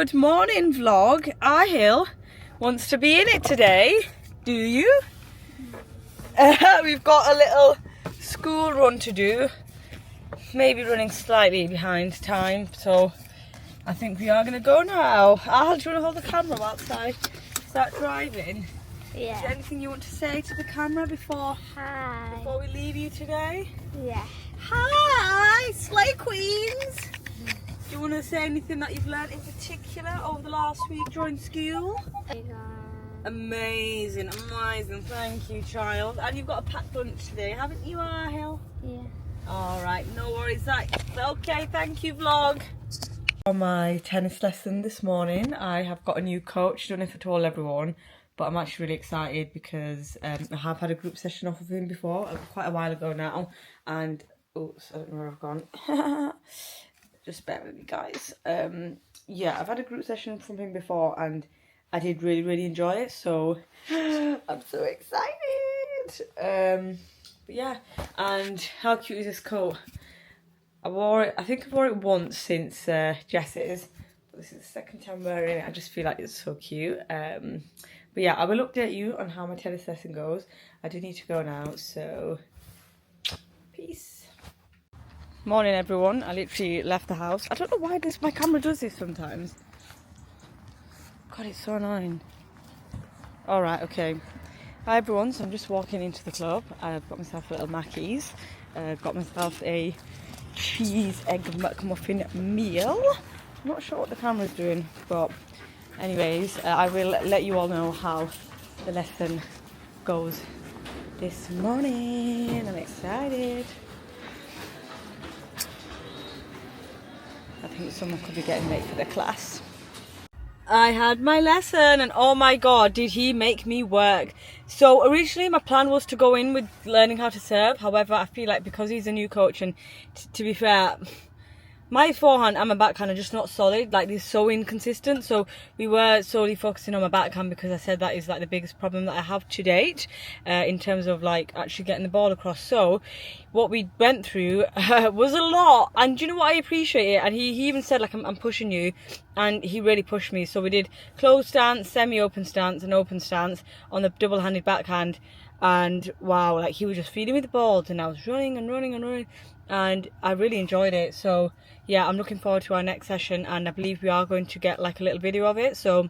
Good morning vlog. Ahil wants to be in it today. Do you? We've got a little school run to do. Maybe running slightly behind time, so I think we are going to go now. Ahil, do you want to hold the camera whilst I start driving? Yeah. Is there anything you want to say to the camera before we leave you today? Yeah. Hi, Slay Queens! Do you want to say anything that you've learnt in particular over the last week during school? Amazing, amazing. Thank you, child. And you've got a packed lunch today, haven't you, Ahil? Yeah. Alright, no worries. Okay, thank you, vlog. For my tennis lesson this morning, I have got a new coach. I don't know if I told everyone, but I'm actually really excited because I have had a group session off of him before, quite a while ago now. And, oops, I don't know where I've gone. Just bear with me, guys. Yeah, I've had a group session from him before and I did really enjoy it, so I'm so excited. But yeah, and how cute is this coat? I wore it, I think I've worn it once since Jess's, but this is the second time wearing it. I just feel like it's so cute. But yeah, I will update you on how my tennis lesson goes. I do need to go now, so peace. Morning everyone, I literally left the house. I don't know why my camera does this sometimes. God, it's so annoying. Alright, okay. Hi everyone, so I'm just walking into the club. I've got myself a little Mackey's. Got myself a cheese egg McMuffin meal. I'm not sure what the camera's doing, but anyways, I will let you all know how the lesson goes this morning. I'm excited. I think someone could be getting late for their class. I had my lesson and oh my god, did he make me work. So originally my plan was to go in with learning how to serve. However, I feel like because he's a new coach and to be fair, my forehand and my backhand are just not solid, like they're so inconsistent. So we were solely focusing on my backhand because I said that is like the biggest problem that I have to date in terms of like actually getting the ball across. So what we went through was a lot, and do you know what, I appreciate it. And he even said like I'm pushing you, and he really pushed me. So we did closed stance, semi-open stance and open stance on the double-handed backhand, and wow, like he was just feeding me the balls and I was running and I really enjoyed it. So yeah, I'm looking forward to our next session, and I believe we are going to get like a little video of it, so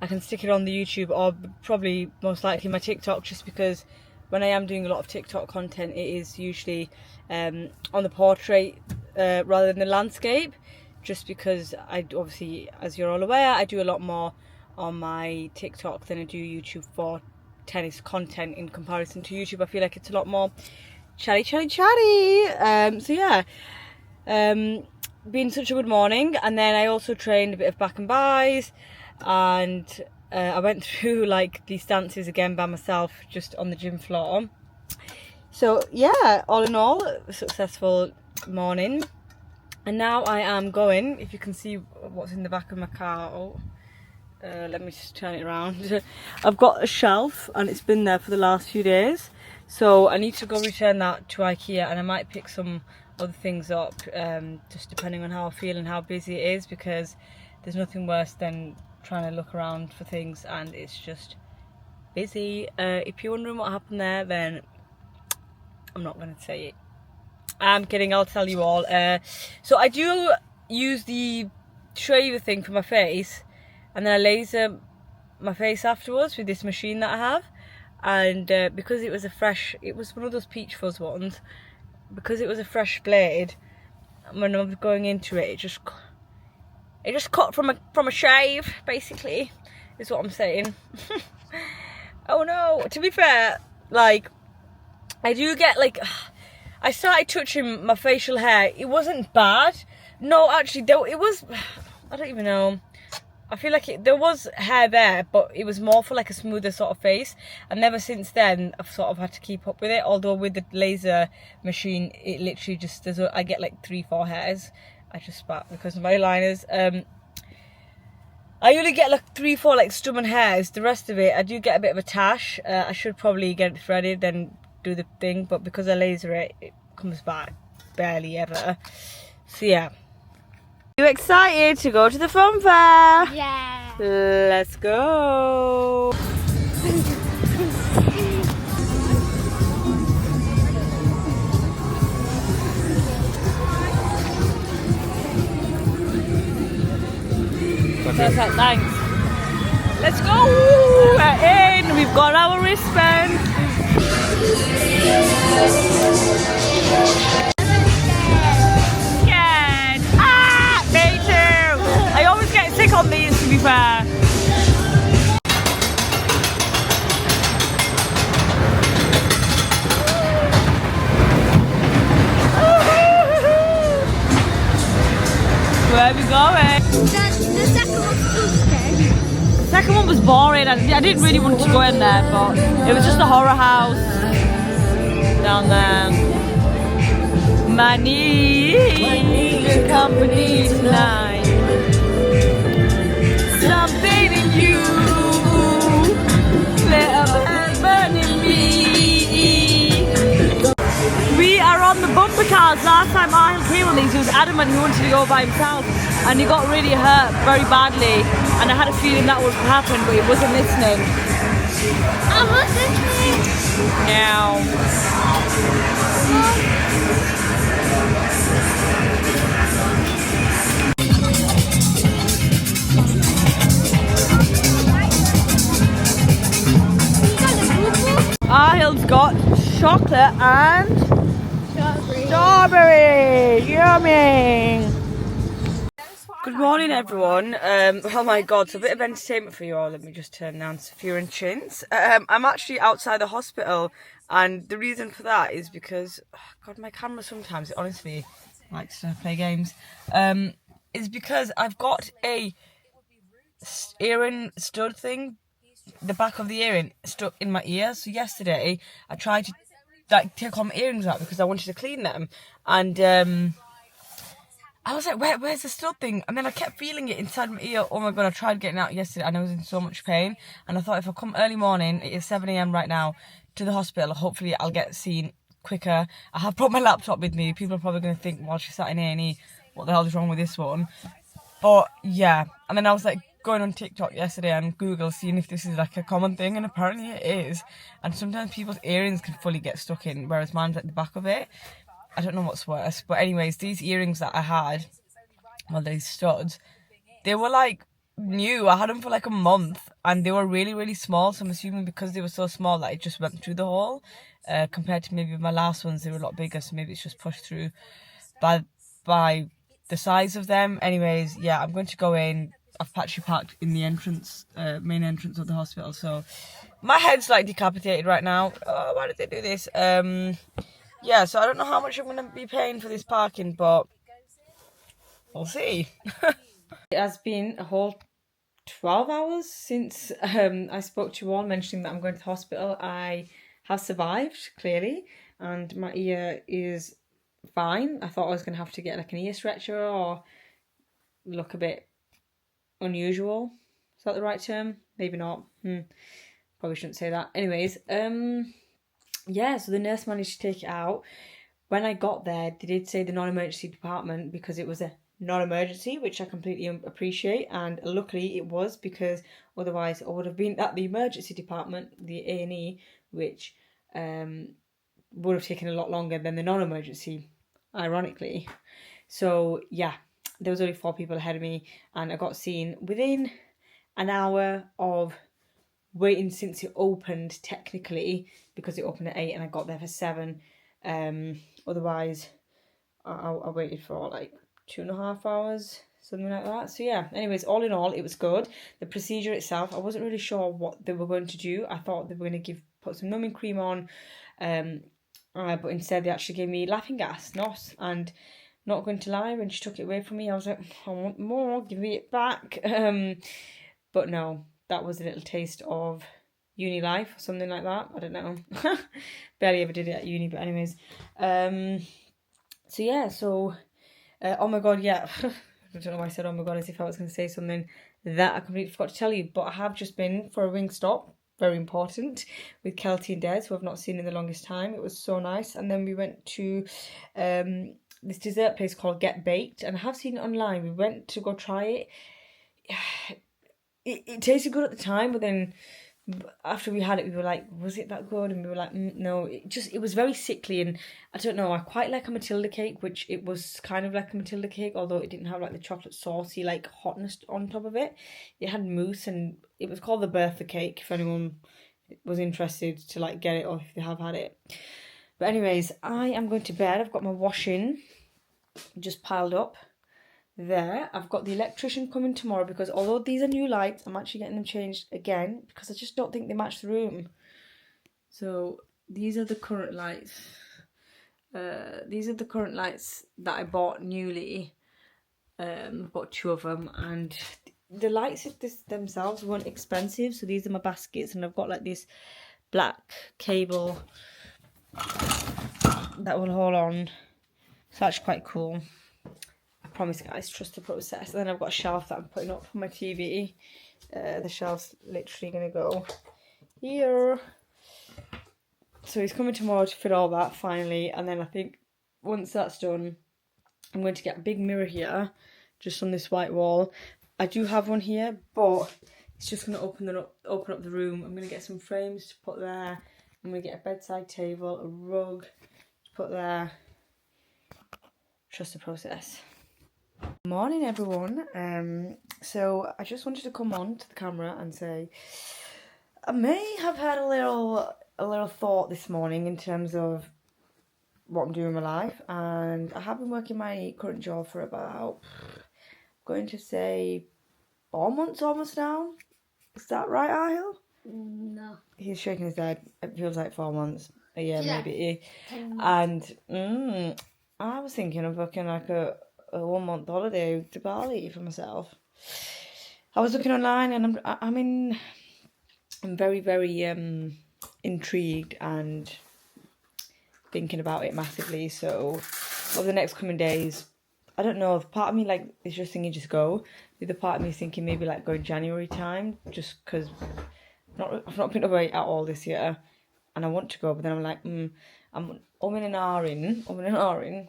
I can stick it on the YouTube or probably most likely my TikTok, just because when I am doing a lot of TikTok content it is usually on the portrait rather than the landscape, just because I obviously, as you're all aware, I do a lot more on my TikTok than I do YouTube for tennis content. In comparison to YouTube, I feel like it's a lot more chatty. So yeah, been such a good morning. And then I also trained a bit of back and buys, and I went through like these stances again by myself just on the gym floor. So yeah, all in all, a successful morning. And now I am going, if you can see what's in the back of my car, let me just turn it around. I've got a shelf and it's been there for the last few days, so I need to go return that to IKEA, and I might pick some other things up just depending on how I feel and how busy it is, because there's nothing worse than trying to look around for things and it's just busy. If you're wondering what happened there, then I'm not going to say it. I'm kidding, I'll tell you all. So I do use the shaver thing for my face, and then I laser my face afterwards with this machine that I have. And because it was it was one of those peach fuzz ones, because it was a fresh blade, when I was going into it, it just cut from a shave, basically, is what I'm saying. Oh no, to be fair, like, I do get like, I started touching my facial hair. It wasn't bad. No, actually, it was, I don't even know. I feel like there was hair there, but it was more for like a smoother sort of face. And ever since then, I've sort of had to keep up with it. Although with the laser machine, it literally just, I get like 3-4 hairs. I just spat because of my liners. I only get like 3-4 like stubborn hairs. The rest of it, I do get a bit of a tash. I should probably get it threaded, then do the thing. But because I laser it, it comes back barely ever. So yeah. You excited to go to the fun fair? Yeah. Let's go. Perfect, thanks. Let's go. We're in. We've got our wristbands. Scared. Ah, me too. I always get sick on these, to be fair. Where are we going? The second one's too scary. The second one was boring. I didn't really want to go in there, but it was just a horror house down there. My need good company tonight. Something in you lit up and burning me. We are on the bumper cars. Last time Ahil came on these, he was adamant he wanted to go by himself, and he got really hurt very badly. And I had a feeling that would happen, but he wasn't listening. I was listening. Now. Ahil's got chocolate and strawberry. Yummy. Good morning, everyone. Oh my god, so a bit of entertainment for you all. Let me just turn down Sophia and Chintz. I'm actually outside the hospital, and the reason for that is because, oh god, my camera sometimes, it honestly likes to play games. Is because I've got a earring stud thing, the back of the earring stuck in my ear. So yesterday I tried to take all my earrings out because I wanted to clean them, and I was like, where's the stud thing? And then I kept feeling it inside my ear. Oh my god, I tried getting out yesterday and I was in so much pain. And I thought if I come early morning, it is 7 a.m. right now, to the hospital, hopefully I'll get seen quicker. I have brought my laptop with me. People are probably going to think while she's sat in A&E, what the hell is wrong with this one? But yeah, and then I was like going on TikTok yesterday and Google seeing if this is like a common thing, and apparently it is. And sometimes people's earrings can fully get stuck in, whereas mine's at the back of it. I don't know what's worse, but anyways, these earrings that I had, well, these studs, they were like new. I had them for like a month, and they were really, really small. So I'm assuming because they were so small that it just went through the hole. Compared to maybe my last ones, they were a lot bigger, so maybe it's just pushed through by the size of them. Anyways, yeah, I'm going to go in. I've actually parked in the entrance, main entrance of the hospital. So my head's like decapitated right now. Oh, why did they do this? Yeah, so I don't know how much I'm going to be paying for this parking, but we'll see. It has been a whole 12 hours since I spoke to you all mentioning that I'm going to the hospital. I have survived, clearly, and my ear is fine. I thought I was going to have to get like an ear stretcher or look a bit unusual. Is that the right term? Maybe not. Probably shouldn't say that. Anyways, yeah, so the nurse managed to take it out. When I got there, they did say the non-emergency department because it was a non-emergency, which I completely appreciate. And luckily it was, because otherwise I would have been at the emergency department, the A&E, which would have taken a lot longer than the non-emergency, ironically. So yeah, there was only 4 people ahead of me, and I got seen within an hour of waiting since it opened, technically, because it opened at 8 and I got there for 7. Otherwise I waited for like 2.5 hours, something like that. So yeah, anyways, all in all, it was good. The procedure itself, I wasn't really sure what they were going to do. I thought they were going to put some numbing cream on, but instead they actually gave me laughing gas, NOS, and not going to lie, when she took it away from me, I was like, I want more, give me it back. But no, that was a little taste of uni life or something like that. I don't know. Barely ever did it at uni, but anyways. So yeah, oh my god, yeah. I don't know why I said oh my god as if I was going to say something that I completely forgot to tell you. But I have just been for a wing stop, very important, with Kelty and Des, who I've not seen in the longest time. It was so nice. And then we went to this dessert place called Get Baked, and I have seen it online. We went to go try it. It tasted good at the time, but then after we had it, we were like, was it that good? And we were like, no. It was very sickly, and I don't know. I quite like a Matilda cake, which it was kind of like a Matilda cake, although it didn't have like the chocolate saucy like hotness on top of it. It had mousse, and it was called the Bertha cake. If anyone was interested to like get it, or if they have had it. But anyways, I am going to bed. I've got my washing just piled up there. I've got the electrician coming tomorrow because although these are new lights, I'm actually getting them changed again because I just don't think they match the room. So these are the current lights. These are the current lights that I bought newly. I've got 2 of them, and the lights themselves weren't expensive. So these are my baskets, and I've got like this black cable that will hold on. So that's quite cool. I promise, guys, trust the process. And then I've got a shelf that I'm putting up for my TV. The shelf's literally going to go here. So he's coming tomorrow to fit all that finally. And then I think once that's done, I'm going to get a big mirror here, just on this white wall. I do have one here, but it's just going to open up the room. I'm going to get some frames to put there. I'm going to get a bedside table, a rug to put there. Trust the process. Morning, everyone. So I just wanted to come on to the camera and say I may have had a little thought this morning in terms of what I'm doing in my life, and I have been working my current job for about, I'm going to say 4 months almost now. Is that right, Ahil? No. He's shaking his head. It feels like 4 months. Yeah, maybe. 10 months. And I was thinking of booking like a 1 month holiday to Bali for myself. I was looking online, and I'm very, very intrigued and thinking about it massively. So over the next coming days, I don't know, part of me like is just thinking just go. The other part of me is thinking maybe like going January time, just because I've not been away at all this year, and I want to go, but then I'm like, I'm umming and ahhing, don't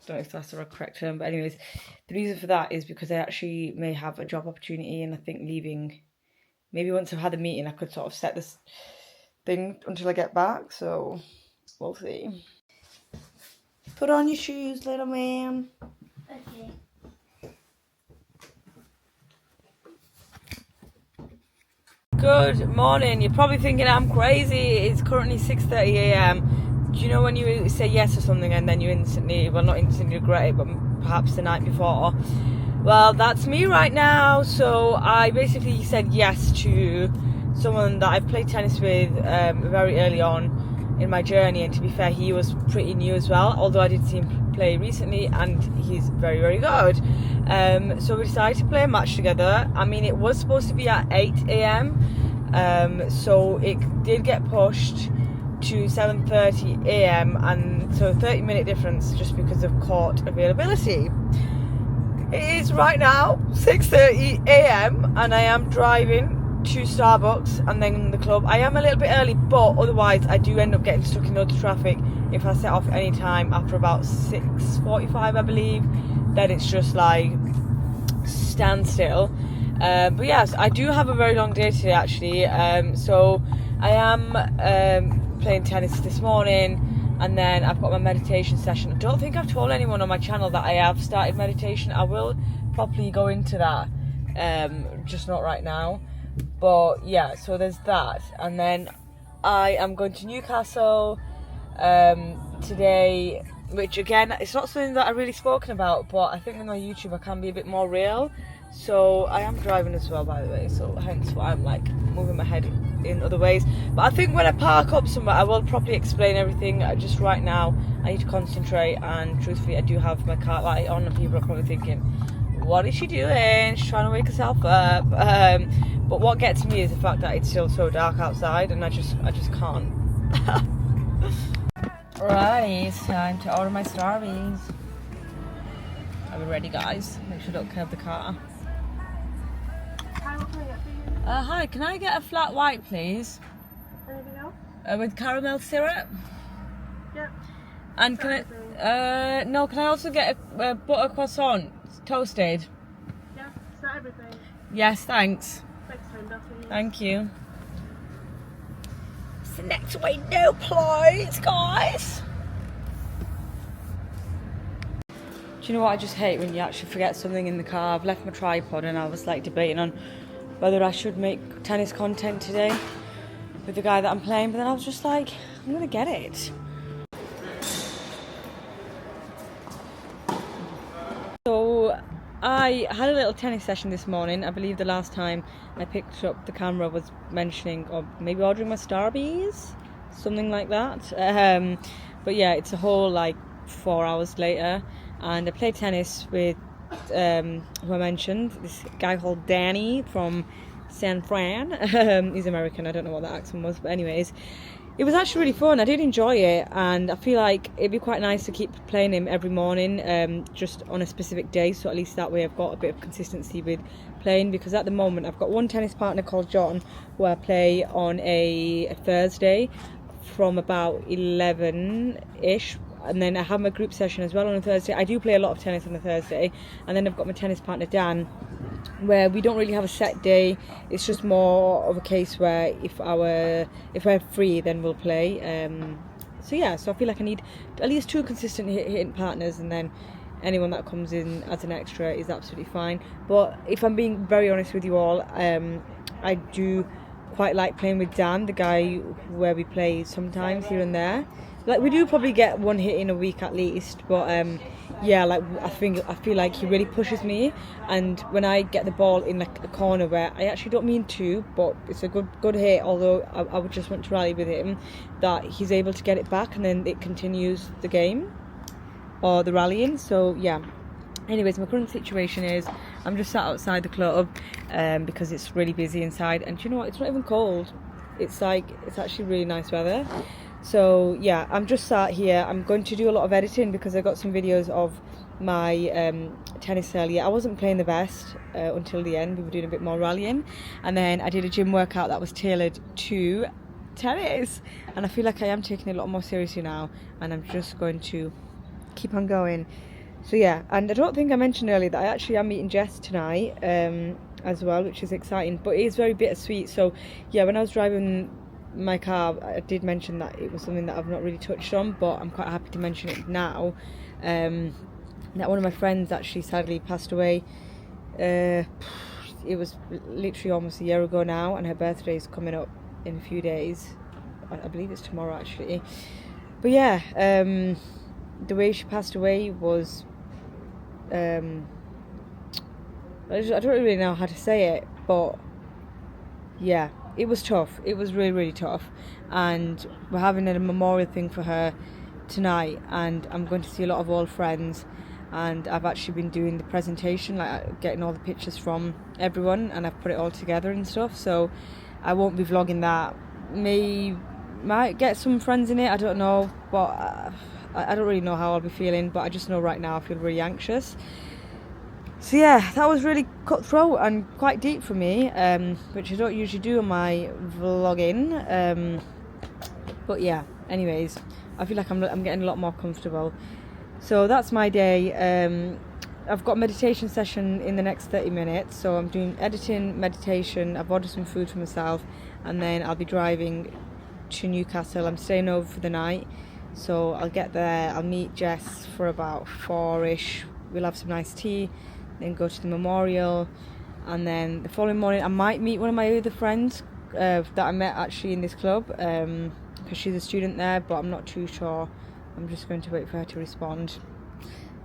know if that's the correct term, but anyways, the reason for that is because I actually may have a job opportunity, and I think leaving, maybe once I've had the meeting, I could sort of set this thing until I get back, so we'll see. Put on your shoes, little man. Okay. Good morning. You're probably thinking I'm crazy. It's currently 6:30 a.m. Do you know when you say yes to something and then you instantly, well, not instantly regret it, but perhaps the night before? Well, that's me right now. So I basically said yes to someone that I've played tennis with very early on in my journey, and to be fair, he was pretty new as well, although I did see him play recently, and he's very, very good. So we decided to play a match together. I mean, it was supposed to be at 8 a.m, so it did get pushed to 7:30 a.m, and so 30-minute difference just because of court availability. It is right now 6:30 a.m, and I am driving to Starbucks and then the club. I am a little bit early, but otherwise I do end up getting stuck in loads of traffic if I set off any time after about 6:45, I believe. Then it's just like standstill. But yes, I do have a very long day today actually. So I am playing tennis this morning, and then I've got my meditation session. I don't think I've told anyone on my channel that I have started meditation. I will properly go into that, just not right now. But yeah, so there's that, and then I am going to Newcastle today, which again, it's not something that I've really spoken about, but I think with my YouTube I can be a bit more real. So I am driving as well, by the way, so hence why I'm like moving my head in other ways. But I think when I park up somewhere I will properly explain everything. Just right now I need to concentrate, and truthfully I do have my car light on, and people are probably thinking, what is she doing? She's trying to wake herself up. But what gets me is the fact that it's still so dark outside, and I just can't. Alrighty, it's time to order my Starbies. Are we ready, guys? Make sure I don't curb the car. Hi, what can I get for you? Hi, can I get a flat white, please? Anything else? With caramel syrup? Yep. And can No, can I also get a butter croissant, toasted? Yeah, is that everything? Yes, thanks. Next time, Duffy. Thank you. It's the next window, please, guys. Do you know what I just hate when you actually forget something in the car? I've left my tripod and I was like debating on whether I should make tennis content today with the guy that I'm playing, but then I was just like, I'm gonna get it. So I had a little tennis session this morning. I believe the last time I picked up the camera was mentioning, or maybe ordering my Starbies, something like that. But yeah, it's a whole like 4 hours later, and I played tennis with who I mentioned, this guy called Danny from San Fran. He's American, I don't know what that accent was, but anyways, it was actually really fun. I did enjoy it, and I feel like it'd be quite nice to keep playing him every morning, just on a specific day, so at least that way I've got a bit of consistency with playing, because at the moment I've got one tennis partner called John who I play on a Thursday from about 11ish, and then I have my group session as well on a Thursday. I do play a lot of tennis on a Thursday, and then I've got my tennis partner Dan, where we don't really have a set day. It's just more of a case where if we're free, then we'll play. So yeah, so I feel like I need at least 2 consistent hitting partners, and then anyone that comes in as an extra is absolutely fine. But if I'm being very honest with you all, I do quite like playing with Dan, the guy where we play sometimes here and there. Like, we do probably get 1 hit in a week at least, but yeah, like I feel like he really pushes me, and when I get the ball in like a corner where I actually don't mean to, but it's a good hit, although I would just want to rally with him, that he's able to get it back and then it continues the game or the rallying. So yeah, anyways, my current situation is I'm just sat outside the club because it's really busy inside, and do you know what, it's not even cold. It's actually really nice weather. So yeah, I'm just sat here. I'm going to do a lot of editing because I got some videos of my tennis earlier. I wasn't playing the best until the end. We were doing a bit more rallying, and then I did a gym workout that was tailored to tennis, and I feel like I am taking it a lot more seriously now, and I'm just going to keep on going. So yeah, and I don't think I mentioned earlier that I actually am meeting Jess tonight as well, which is exciting, but it is very bittersweet. So yeah, when I was driving my car, I did mention that it was something that I've not really touched on, but I'm quite happy to mention it now. That one of my friends actually sadly passed away. It was literally almost a year ago now, and her birthday is coming up in a few days. I believe it's tomorrow actually. But yeah, the way she passed away was I don't really know how to say it, but yeah, it was tough. It was really, really tough. And we're having a memorial thing for her tonight, and I'm going to see a lot of old friends, and I've actually been doing the presentation, like getting all the pictures from everyone, and I've put it all together and stuff. So I won't be vlogging that. Might get some friends in it, I don't know, but I don't really know how I'll be feeling, but I just know right now I feel really anxious. So yeah, that was really cutthroat and quite deep for me, which I don't usually do on my vlogging. But yeah, anyways, I feel like I'm getting a lot more comfortable. So that's my day. I've got a meditation session in the next 30 minutes, so I'm doing editing, meditation. I've ordered some food for myself, and then I'll be driving to Newcastle. I'm staying over for the night, so I'll get there. I'll meet Jess for about 4ish. We'll have some nice tea, then go to the memorial, and then the following morning I might meet one of my other friends that I met actually in this club, because she's a student there, but I'm not too sure. I'm just going to wait for her to respond,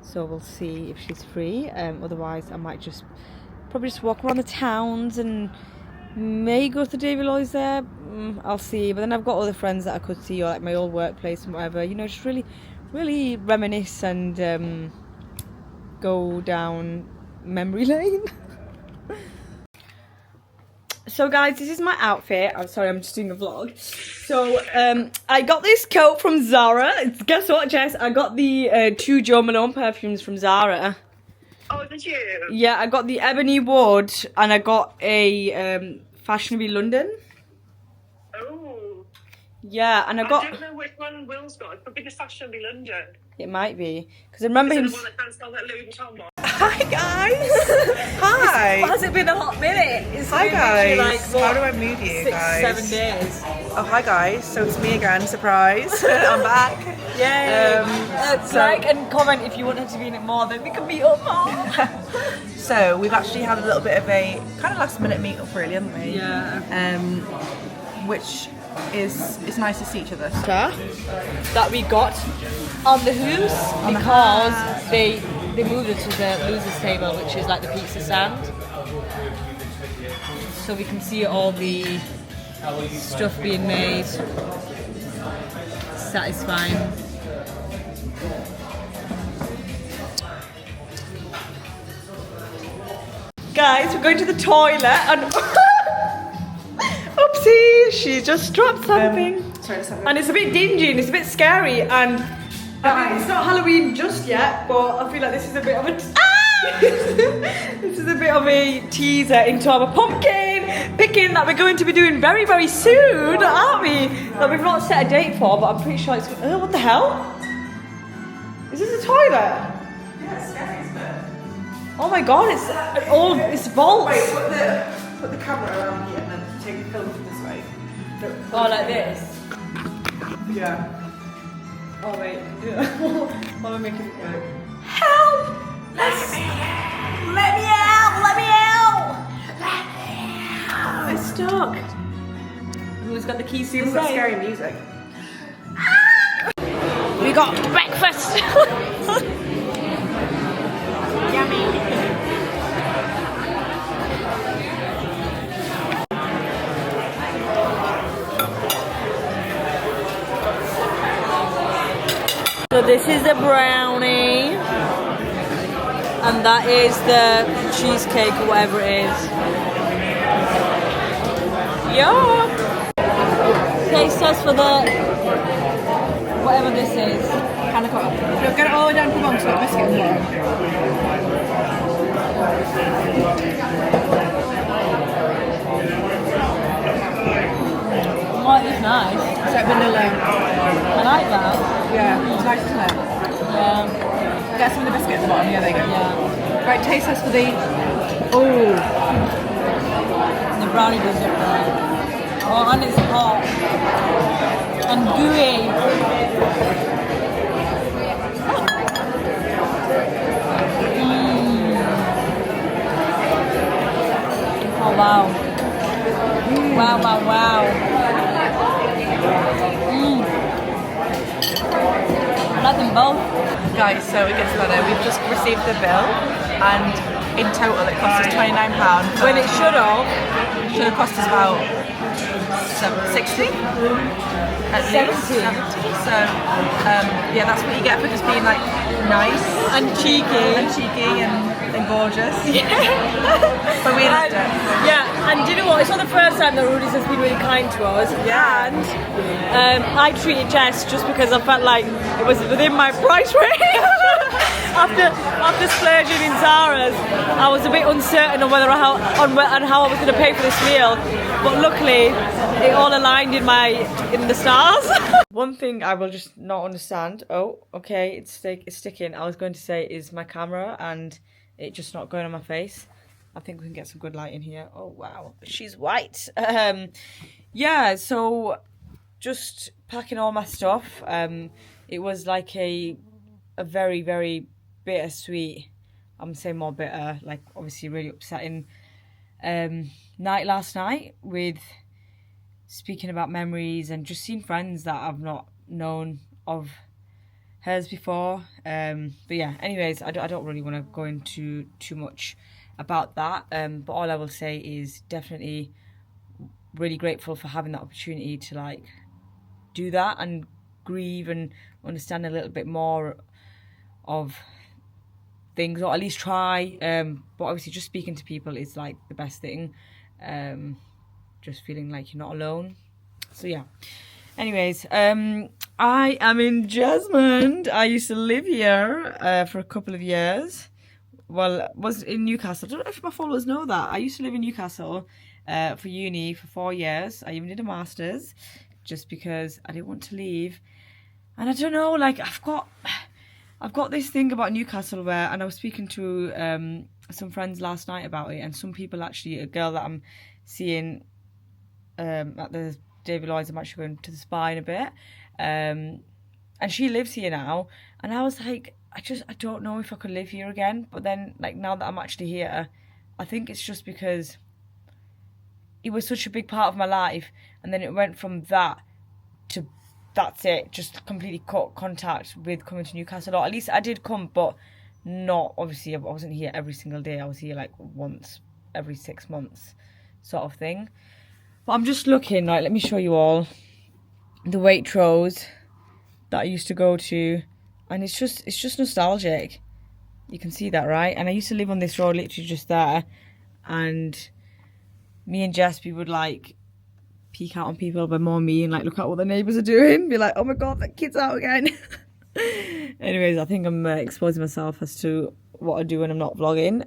so we'll see if she's free. Otherwise I might probably just walk around the towns and may go to Davy Lloyd's there. I'll see. But then I've got other friends that I could see, or like my old workplace and whatever, you know, just really, really reminisce and go down memory lane. So guys, this is my outfit. I'm sorry, I'm just doing a vlog. So I got this coat from Zara. Guess what, Jess? I got the 2 Jo Malone perfumes from Zara. Oh, did you? Yeah, I got the Ebony Wood, and I got a Fashionably London. Oh. Yeah, and I I got. don't know which one Will's got. It could be the Fashionably London. It might be because I remember him. The one that can't spell that Louis Vuitton one. Hi guys! Hi! Has it been a hot minute? It's Hi been guys! literally like, How what, do I mood you 6, guys? 7 days. Oh hi guys! So it's me again. Surprise! I'm back. Yay! So- Like and comment if you wanted to be in it more, then we can meet up more. So we've actually had a little bit of a kind of last minute meet up, really, haven't we? Yeah. Which is it's nice to see each other. That we got on the Who's because they moved it to the losers table, which is like the pizza stand, so we can see all the stuff being made. Satisfying. Guys, we're going to the toilet and oopsie, she just dropped something. Sorry, just have And it's a bit dingy and it's a bit scary, and I mean, it's not Halloween just yet, but I feel like this is a bit of a this is a bit of a teaser into our pumpkin picking that we're going to be doing very, very soon, aren't we? That we've not set a date for, but I'm pretty sure it's. Oh, what the hell? Is this a toilet? Yeah, it's scary, isn't it? Oh my god, it's vaults. Wait, put the camera around here and then take the film from this way. Oh, like this. Yeah. Oh wait. What am I making it work? Help! Let me out! Let me out! I'm stuck. Who's got the keys to It's the got safe? scary music. We got breakfast. Yummy. So this is the brownie, and that is the cheesecake or whatever it is. Yeah. Taste test for the whatever this is. Panna cotta. No, get it all the way down to the bottom so that biscuit in the bottom. Oh, it's nice. It's like vanilla. I like that. Yeah, it's nice, isn't it? Yeah. Get some of the biscuit at the bottom. Yeah, there you go. Yeah. Right, taste test for the. Oh. The brownie does look right. Oh, and it's hot. And gooey. Oh, wow. Wow, wow, wow. I like them both. Guys, so it gets better. We've just received the bill, and in total it cost us £29. When it should have. Should have cost us about 60 at least. 70. So yeah, that's what you get for just being like nice And cheeky. and gorgeous. But we loved it. Yeah, and do you know what? It's not the first time that Rudy's has been really kind to us. Yeah. And I treated Jess just because I felt like it was within my price range. after splurging in Zara's, I was a bit uncertain on how I was going to pay for this meal. But luckily, it all aligned in the stars. One thing I will just not understand. Oh, okay, it's sticking. I was going to say is my camera and it just not going on my face. I think we can get some good light in here. Oh wow, she's white. Yeah, so just packing all my stuff. It was like a very, very bittersweet. I'm saying more bitter. Like obviously really upsetting night last night with speaking about memories and just seeing friends that I've not known of hers before. But yeah, anyways, I don't really want to go into too much about that. But all I will say is definitely really grateful for having that opportunity to like do that and grieve and understand a little bit more of things, or at least try. But obviously just speaking to people is like the best thing. Just feeling like you're not alone. So yeah. Anyways, I am in Jesmond. I used to live here for a couple of years. Well, was in Newcastle. I don't know if my followers know that. I used to live in Newcastle for uni for 4 years. I even did a master's. just because I didn't want to leave. And I don't know, like I've got this thing about Newcastle where, and I was speaking to some friends last night about it, and some people actually, a girl that I'm seeing at the David Lloyd's, I'm actually going to the spa in a bit, and she lives here now, and I was like, I don't know if I could live here again. But then, like, now that I'm actually here, I think it's just because it was such a big part of my life, and then it went from that to that's it, just completely cut contact with coming to Newcastle. Or at least I did come, but not, obviously I wasn't here every single day. I was here like once every 6 months sort of thing. But I'm just looking, like, let me show you all the Waitrose that I used to go to, and it's just nostalgic. You can see that, right? And I used to live on this road literally just there, and me and Jess, we would like peek out on people, but more me, and like look at what the neighbours are doing, be like, oh my god, that kid's out again. Anyways, I think I'm exposing myself as to what I do when I'm not vlogging.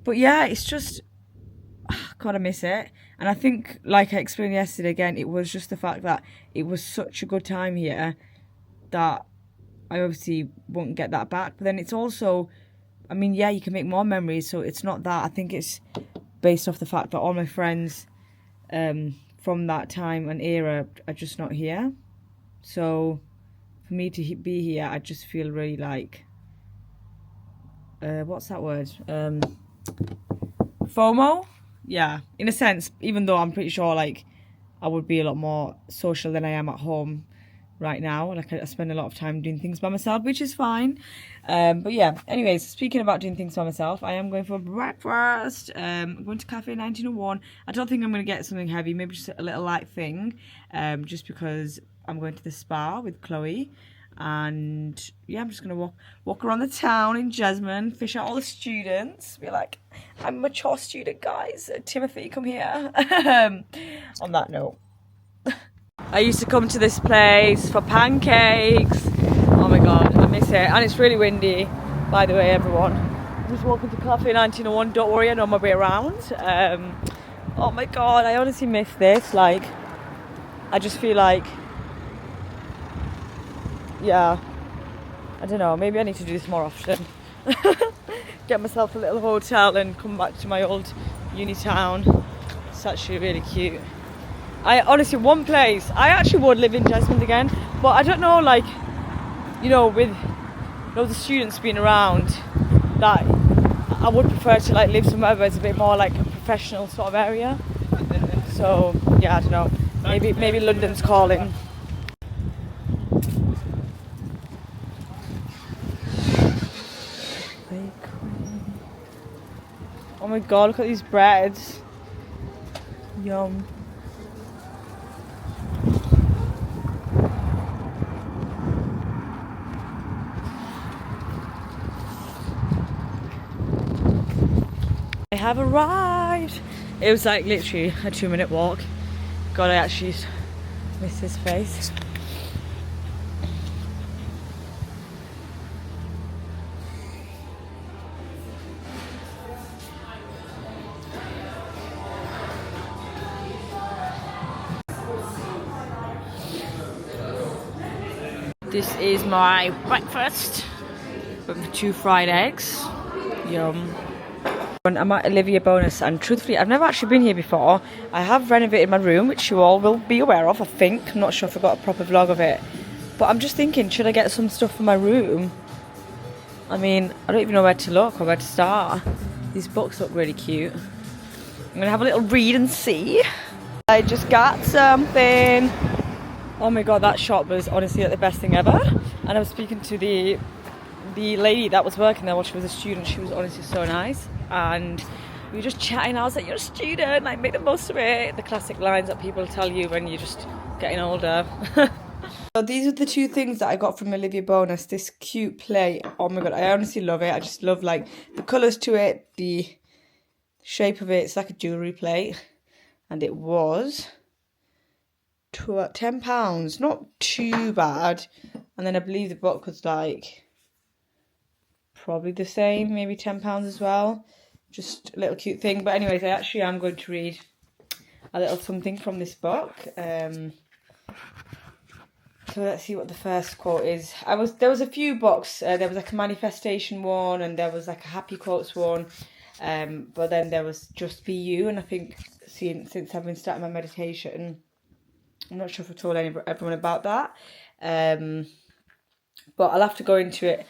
But yeah, it's just, God, I miss it. And I think, like I explained yesterday again, it was just the fact that it was such a good time here that I obviously won't get that back. But then it's also, I mean, yeah, you can make more memories, so it's not that. I think it's based off the fact that all my friends from that time and era are just not here. So for me to be here, I just feel really like, what's that word? FOMO? Yeah, in a sense, even though I'm pretty sure like I would be a lot more social than I am at home right now. Like I spend a lot of time doing things by myself, which is fine. But yeah, anyways, speaking about doing things by myself, I am going for breakfast. I'm going to Cafe 1901. I don't think I'm going to get something heavy, maybe just a little light thing, just because I'm going to the spa with Chloe. And yeah, I'm just going to walk around the town in Jasmine, fish out all the students, be like, I'm a mature student, guys. Timothy, come here. On that note, I used to come to this place for pancakes. Oh my god, I miss it. And it's really windy, by the way, everyone. I'm just walking to Cafe 1901. Don't worry, I know my way around. Oh my god, I honestly miss this. Like, I just feel like, yeah, I don't know, maybe I need to do this more often. Get myself a little hotel and come back to my old uni town. It's actually really cute. I honestly, one place, I actually would live in Jasmine again, but I don't know, like, you know, with loads of students being around, that I would prefer to like live somewhere where it's a bit more like a professional sort of area. So yeah, I don't know, maybe London's calling. Oh my god, look at these breads. Yum. I have arrived. It was like literally a 2-minute walk. God, I actually miss this face. This is my breakfast with 2 fried eggs. Yum. I'm at Olivia Bonus, and truthfully I've never actually been here before. I have renovated my room, which you all will be aware of, I think. I'm not sure if I got a proper vlog of it, but I'm just thinking, should I get some stuff for my room? I mean, I don't even know where to look or where to start. These books look really cute. I'm gonna have a little read and see. I just got something. Oh my god, that shop was honestly like the best thing ever. And I was speaking to the lady that was working there while she was a student. She was honestly so nice, and we were just chatting. I was like, you're a student, like, make the most of it. The classic lines that people tell you when you're just getting older. So these are the 2 things that I got from Olivia Bonus. This cute plate, oh my god, I honestly love it. I just love like the colours to it, the shape of it. It's like a jewellery plate, and it was £10, not too bad. And then I believe the book was like probably the same, maybe £10 as well. Just a little cute thing. But anyways, I actually am going to read a little something from this book. So let's see what the first quote is. There was a few books. There was like a manifestation one, and there was like a happy quotes one. But then there was just be you, and I think since I've been starting my meditation, I'm not sure if I told everyone about that. But I'll have to go into it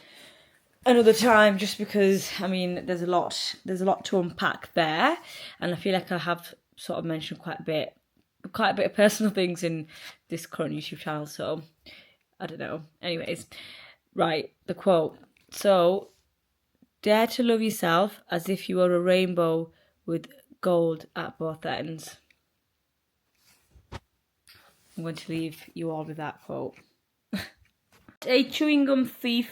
another time, just because I mean there's a lot to unpack there, and I feel like I have sort of mentioned quite a bit of personal things in this current YouTube channel, so I don't know. Anyways, right, the quote. So, dare to love yourself as if you were a rainbow with gold at both ends. I'm going to leave you all with that quote. A chewing gum thief